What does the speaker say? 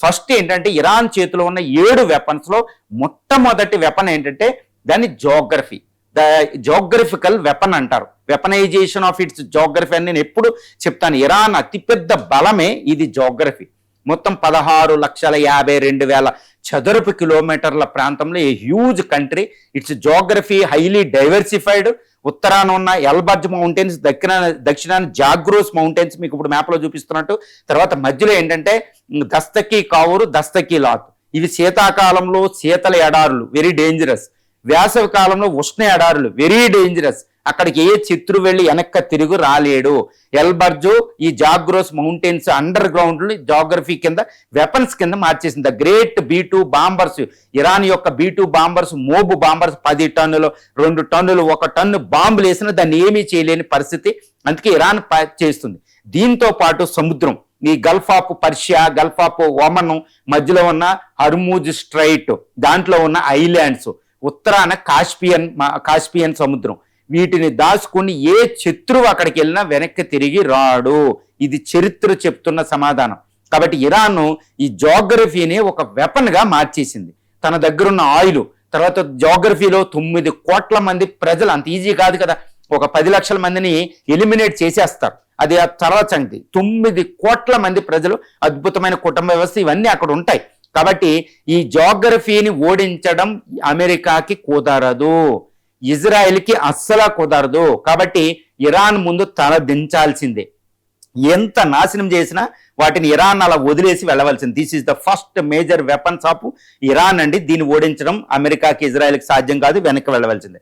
First ఏంటంటే Iran చేతిలో ఉన్న 7 వెపన్స్లో మొట్టమొదటి వెపన్ ఏంటంటే దాన్ని జోగ్రఫీ, ద జోగ్రఫికల్ వెపన్ అంటారు. వెపనైజేషన్ ఆఫ్ ఇట్స్ జోగ్రఫీ అని నేను ఎప్పుడు చెప్తాను. ఇరాన్ అతిపెద్ద బలమే ఇది జోగ్రఫీ. మొత్తం 16,52,000 చదరపు కిలోమీటర్ల ప్రాంతంలో a huge country. It's geography highly diversified. ఉత్తరాన ఉన్న ఎల్బర్జ్ మౌంటైన్స్, దక్షిణాన జాగ్రోస్ మౌంటైన్స్ మీకు ఇప్పుడు మ్యాప్లో చూపిస్తున్నట్టు. తర్వాత మధ్యలో ఏంటంటే దస్తకి కావురు, దస్తకి లాత్. ఇవి శీతాకాలంలో శీతల ఎడారులు, వెరీ డేంజరస్. వేసవి కాలంలో ఉష్ణ ఎడారులు, వెరీ డేంజరస్. అక్కడికి ఏ చిత్రు వెళ్ళి వెనక్క తిరుగు రాలేడు. ఎల్బర్జు ఈ Zagros mountains under ground geography కింద వెపన్స్ కింద మార్చేసింది. The great B2 bombers, Iran యొక్క B2 బాంబర్స్, మోబు బాంబర్స్ 10 టన్నులు, 2 టన్నులు, 1 టన్ను బాంబులు వేసిన దాన్ని ఏమీ చేయలేని పరిస్థితి. అందుకే ఇరాన్ చేస్తుంది. దీంతో పాటు సముద్రం, ఈ Gulf of Persia, Gulf of Oman మధ్యలో ఉన్న హర్మూజ్ స్ట్రైట్, దాంట్లో ఉన్న ఐలాండ్స్, ఉత్తరాన కాస్పియన్ సముద్రం, వీటిని దాచుకుని ఏ శత్రువు అక్కడికి వెళ్ళినా వెనక్కి తిరిగి రాడు. ఇది చరిత్ర చెప్తున్న సమాధానం. కాబట్టి ఇరాన్ ఈ జోగ్రఫీని ఒక వెపన్ గా మార్చేసింది. తన దగ్గరున్న ఆయిల్, తర్వాత జోగ్రఫీలో 9 కోట్ల మంది ప్రజలు, అంత ఈజీ కాదు కదా, ఒక 10 లక్షల మందిని ఎలిమినేట్ చేసేస్తారు. అది తర్వాత సంగతి. 9 కోట్ల మంది ప్రజలు, అద్భుతమైన కుటుంబ వ్యవస్థ, ఇవన్నీ అక్కడ ఉంటాయి. కాబట్టి ఈ జోగ్రఫీని ఓడించడం అమెరికాకి కుదరదు, ఇజ్రాయెల్కి అస్సలు కుదరదు. కాబట్టి ఇరాన్ ముందు తల దించాల్సిందే. ఎంత నాశనం చేసినా వాటిని ఇరాన్ అలా వదిలేసి వెళ్ళవలసింది. This is the first major weapons of Iran అండి. దీన్ని ఓడించడం అమెరికాకి, ఇజ్రాయెల్కి సాధ్యం కాదు, వెనక్కి వెళ్ళవలసిందే.